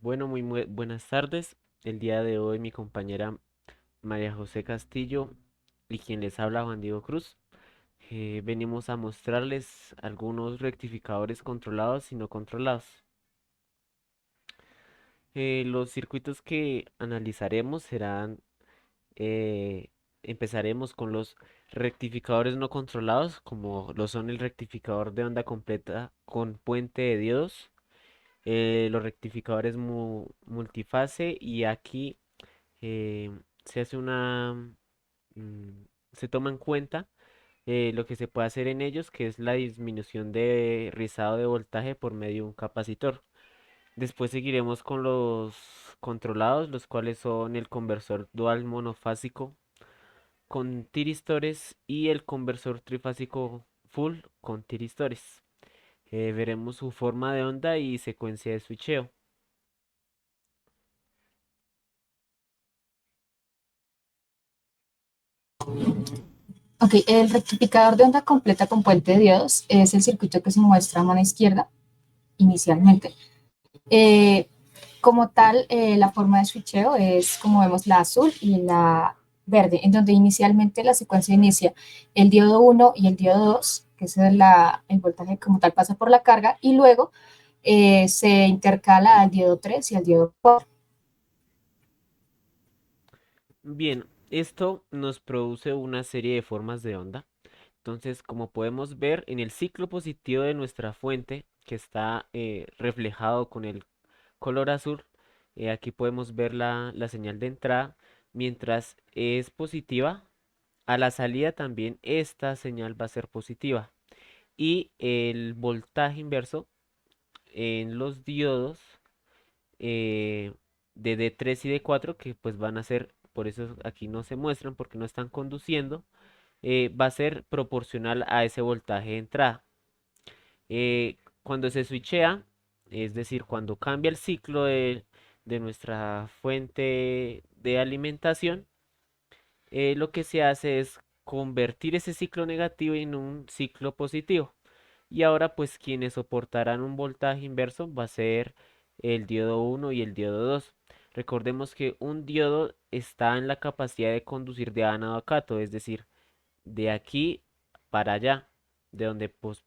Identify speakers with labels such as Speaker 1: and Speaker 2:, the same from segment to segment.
Speaker 1: Bueno, muy buenas tardes. El día de hoy mi compañera María José Castillo y quien les habla Juan Diego Cruz. Venimos a mostrarles algunos rectificadores controlados y no controlados. Los circuitos que analizaremos serán, eh, empezaremos con los rectificadores no controlados, como lo son el rectificador de onda completa con puente de diodos, los rectificadores multifase y aquí eh, se hace mm, se toma en cuenta lo que se puede hacer en ellos, que es la disminución de rizado de voltaje por medio de un capacitor. Después seguiremos con los controlados, los cuales son el conversor dual monofásico con tiristores y el conversor trifásico full con tiristores. Veremos su forma de onda y secuencia de switcheo.
Speaker 2: Ok, el rectificador de onda completa con puente de diodos es el circuito que se muestra a mano izquierda inicialmente. Eh, Como tal, la forma de switcheo es como vemos la azul y la verde, en donde inicialmente la secuencia inicia el diodo uno y el diodo 2, que es el voltaje como tal pasa por la carga, y luego se intercala al diodo 3 y al diodo 4.
Speaker 1: Bien, esto nos produce una serie de formas de onda. Entonces, como podemos ver en el ciclo positivo de nuestra fuente, que está reflejado con el color azul, aquí podemos ver la señal de entrada. Mientras es positiva, a la salida también esta señal va a ser positiva. Y el voltaje inverso en los diodos eh, de D3 y D4, que pues van a ser, por eso aquí no se muestran porque no están conduciendo, va a ser proporcional a ese voltaje de entrada. Cuando se switchea, es decir, cuando cambia el ciclo de nuestra fuente de alimentación, lo que se hace es convertir ese ciclo negativo en un ciclo positivo. Y ahora pues quienes soportarán un voltaje inverso va a ser el diodo uno y el diodo 2. Recordemos que un diodo está en la capacidad de conducir de ánodo a cátodo, es decir, de aquí para allá, de donde pues,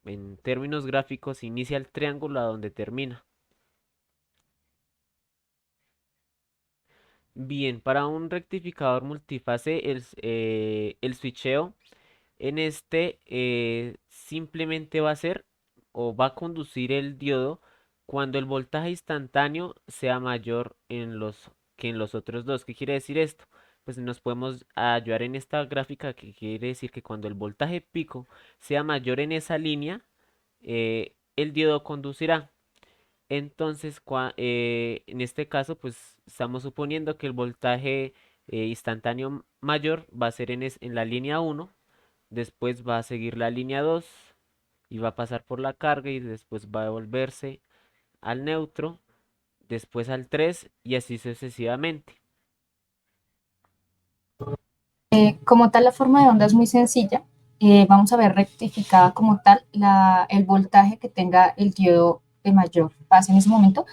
Speaker 1: en términos gráficos inicia el triángulo a donde termina. Bien, para un rectificador multifase el switcheo en este simplemente va a ser o va a conducir el diodo cuando el voltaje instantáneo sea mayor que en los otros dos. ¿Qué quiere decir esto? Pues nos podemos ayudar en esta gráfica que quiere decir que cuando el voltaje pico sea mayor en esa línea, el diodo conducirá. Entonces, en este caso, pues estamos suponiendo que el voltaje instantáneo mayor va a ser en la línea uno. Después va a seguir la línea 2 y va a pasar por la carga y después va a devolverse al neutro, después al 3 y así sucesivamente.
Speaker 2: Como tal, la forma de onda es muy sencilla. Vamos a ver rectificada como tal el voltaje que tenga el diodo de mayor fase en ese momento.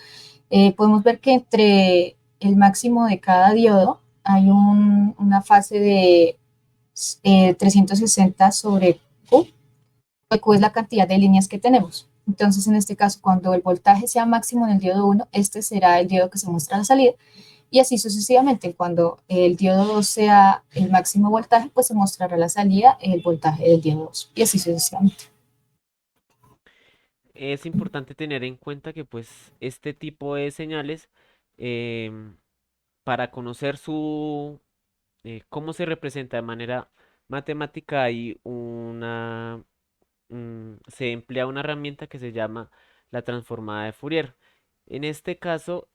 Speaker 2: Podemos ver que entre el máximo de cada diodo hay una fase de 360 sobre Q. Q es la cantidad de líneas que tenemos. Entonces, en este caso, cuando el voltaje sea máximo en el diodo uno, este será el diodo que se muestra a la salida. Y así sucesivamente, cuando el diodo 2 sea el máximo voltaje, pues se mostrará a la salida el voltaje del diodo 2. Y así sucesivamente.
Speaker 1: Es importante tener en cuenta que pues este tipo de señales em, para conocer cómo se representa de manera matemática hay se emplea una herramienta que se llama la transformada de Fourier. En este caso,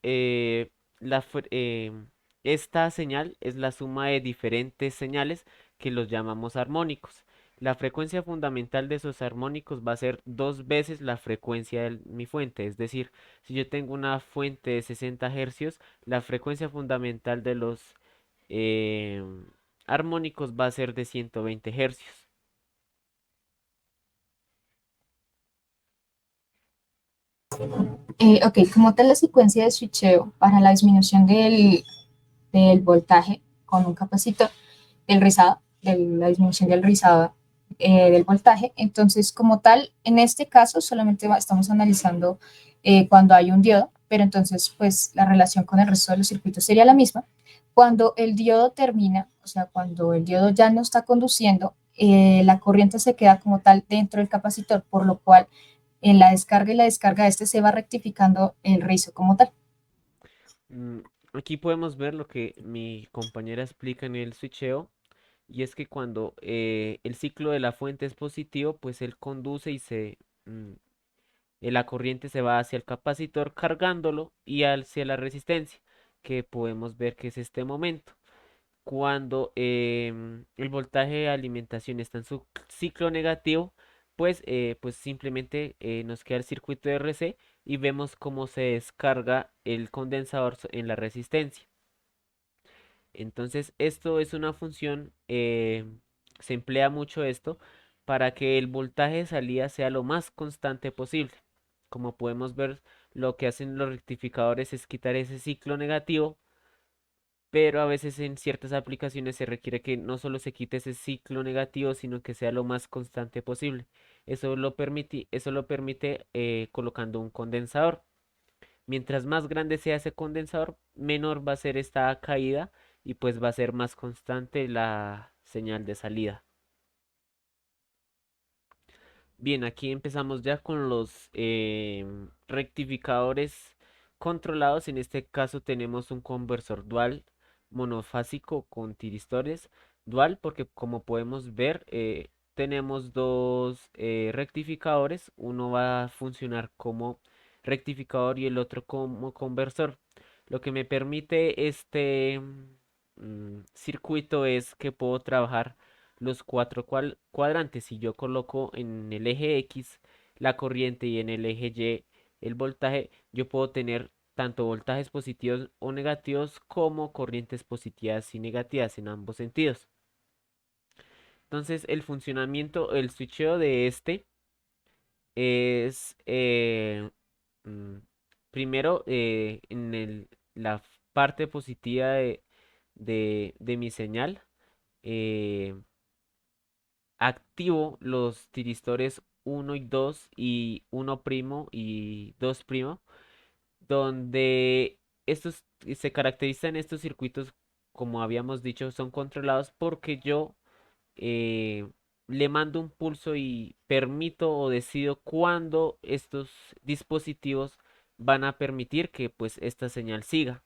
Speaker 1: esta señal es la suma de diferentes señales que los llamamos armónicos. La frecuencia fundamental de esos armónicos va a ser dos veces la frecuencia de mi fuente. Es decir, si yo tengo una fuente de 60 hercios, la frecuencia fundamental de los eh, armónicos va a ser de 120 hercios.
Speaker 2: Ok, como tal la secuencia de switcheo para la disminución del voltaje con un capacitor, el rizado, de la disminución del rizado del voltaje. Entonces, como tal, en este caso solamente estamos analizando cuando hay un diodo, pero entonces, pues la relación con el resto de los circuitos sería la misma. Cuando el diodo termina, o sea, cuando el diodo ya no está conduciendo, la corriente se queda como tal dentro del capacitor, por lo cual en la descarga y la descarga de este se va rectificando el rizo como tal.
Speaker 1: Mm, Aquí podemos ver lo que mi compañera explica en el switcheo, y es que cuando el ciclo de la fuente es positivo, pues él conduce mm, la corriente se va hacia el capacitor cargándolo y hacia la resistencia, que podemos ver que es este momento. Cuando el voltaje de alimentación está en su ciclo negativo, pues simplemente nos queda el circuito de RC y vemos cómo se descarga el condensador en la resistencia. Entonces, esto es una función, se emplea mucho esto para que el voltaje de salida sea lo más constante posible. Como podemos ver, lo que hacen los rectificadores es quitar ese ciclo negativo, pero a veces en ciertas aplicaciones se requiere que no solo se quite ese ciclo negativo, sino que sea lo más constante posible. Eso lo permite colocando un condensador. Mientras más grande sea ese condensador, menor va a ser esta caída y pues va a ser más constante la señal de salida. Bien, aquí empezamos ya con los rectificadores controlados. En este caso tenemos un conversor dual monofásico con tiristores. Dual porque como podemos ver tenemos dos rectificadores. Uno va a funcionar como rectificador y el otro como conversor. Lo que me permite este circuito es que puedo trabajar los cuatro cuadrantes. Si yo coloco en el eje X la corriente y en el eje Y el voltaje, yo puedo tener tanto voltajes positivos o negativos como corrientes positivas y negativas en ambos sentidos. Entonces el funcionamiento, el switcheo de este es mm, primero en la parte positiva de mi señal. eh, Activo los tiristores uno y 2 y uno primo y 2 primo, donde estos se caracterizan estos circuitos, como habíamos dicho, son controlados porque yo eh, le mando un pulso y permito o decido cuándo estos dispositivos van a permitir que pues esta señal siga.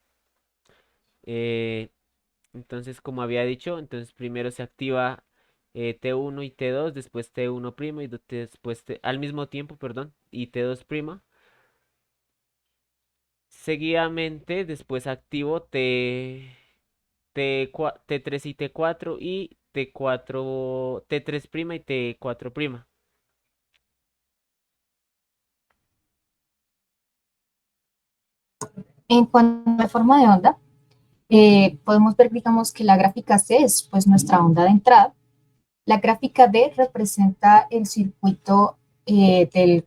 Speaker 1: Eh, entonces, como había dicho, entonces primero se activa T1 y T2, después T1' y después al mismo tiempo, perdón, y T2'. Seguidamente, después activo T3 y T4 y T3' y T4'.
Speaker 2: En cuanto a la forma de onda, podemos ver, digamos, que la gráfica C es pues nuestra onda de entrada. La gráfica D representa el circuito del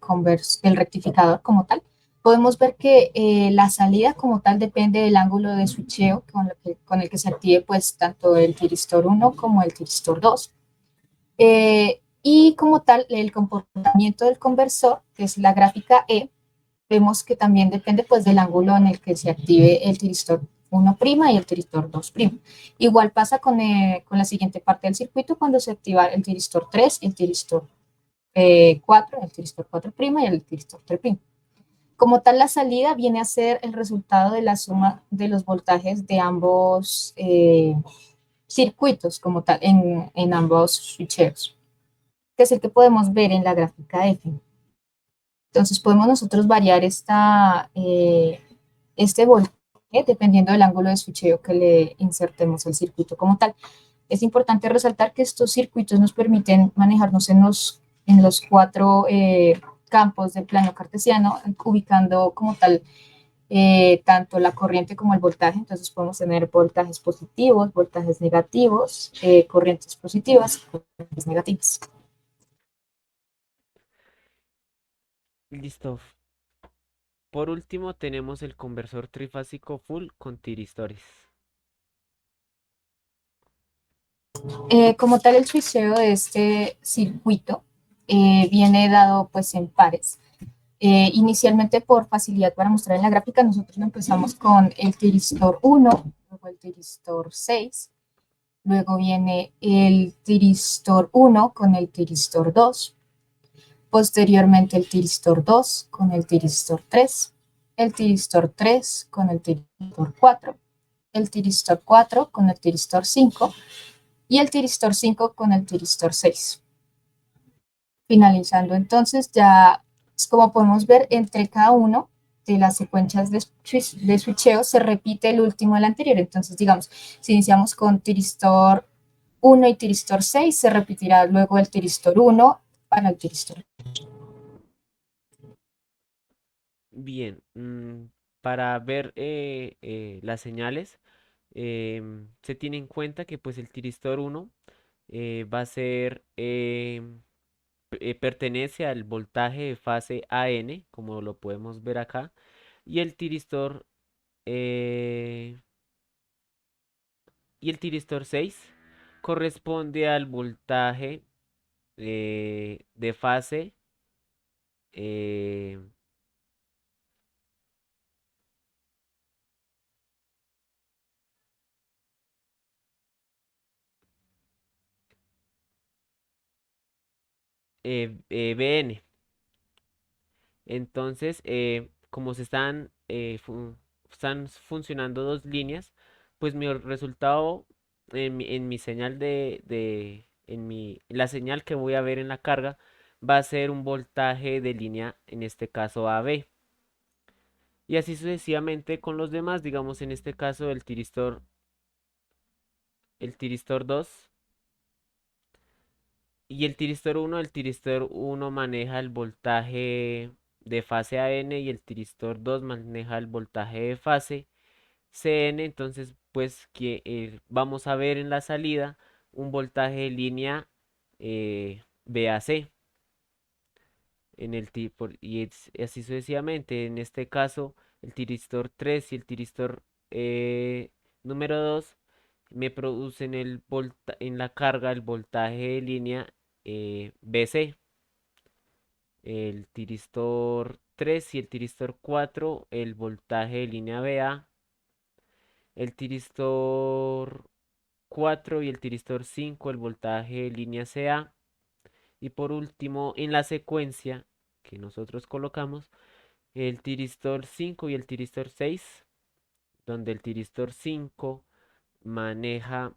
Speaker 2: rectificador como tal. Podemos ver que la salida como tal depende del ángulo de switcheo con el que se active pues tanto el tiristor 1 como el tiristor 2. Y como tal, el comportamiento del conversor, que es la gráfica E, vemos que también depende pues del ángulo en el que se active el tiristor 1' y el tiristor 2'. Igual pasa con la siguiente parte del circuito cuando se activa el tiristor 3, el tiristor 4, el tiristor 4' y el tiristor 3'. Como tal, la salida viene a ser el resultado de la suma de los voltajes de ambos circuitos, como tal, en ambos switcheos, que es el que podemos ver en la gráfica F. Entonces podemos nosotros variar este voltaje dependiendo del ángulo de switcheo que le insertemos al circuito como tal. Es importante resaltar que estos circuitos nos permiten manejarnos en los cuatro campos del plano cartesiano, ubicando como tal tanto la corriente como el voltaje. Entonces podemos tener voltajes positivos, voltajes negativos, corrientes positivas y corrientes negativas.
Speaker 1: Listo. Por último, tenemos el conversor trifásico full con tiristores.
Speaker 2: Como tal, el switcheo de este circuito viene dado pues en pares. Inicialmente, por facilidad para mostrar en la gráfica, nosotros lo empezamos con el tiristor 1, luego el tiristor 6, luego viene el tiristor 1 con el tiristor 2, posteriormente el tiristor 2 con el tiristor 3, el tiristor 3 con el tiristor 4, el tiristor 4 con el tiristor 5 y el tiristor 5 con el tiristor 6. Finalizando entonces, ya como podemos ver, entre cada uno de las secuencias de switcheo se repite el último del anterior. Entonces, digamos, si iniciamos con tiristor 1 y tiristor 6, se repetirá luego el tiristor 1 para el tiristor.
Speaker 1: Bien, para ver las señales, se tiene en cuenta que pues el tiristor 1 va a ser, pertenece al voltaje de fase AN, como lo podemos ver acá, y eh, y el tiristor 6 corresponde al voltaje de fase eh, BN. Entonces, como están funcionando dos líneas, pues mi resultado en mi señal la señal que voy a ver en la carga va a ser un voltaje de línea, en este caso AB. Y así sucesivamente con los demás, digamos en este caso el tiristor 2 y el tiristor uno maneja el voltaje de fase AN y el tiristor 2 maneja el voltaje de fase CN. Entonces, pues que vamos a ver en la salida un voltaje de línea BAC en el tipo y así sucesivamente. En este caso, el tiristor 3 y el tiristor número 2 me producen en la carga el voltaje de línea BC. El tiristor 3 y el tiristor 4 el voltaje de línea BA. El tiristor 4 y el tiristor 5 el voltaje de línea CA. Y por último, en la secuencia que nosotros colocamos, el tiristor 5 y el tiristor 6 donde el tiristor 5 maneja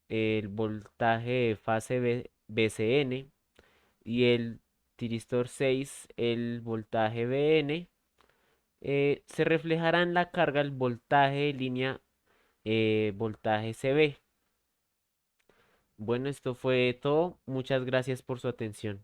Speaker 1: el voltaje de fase BCN y el tiristor 6 el voltaje BN. Se reflejará en la carga el voltaje de línea voltaje CB. Bueno, esto fue todo. Muchas gracias por su atención.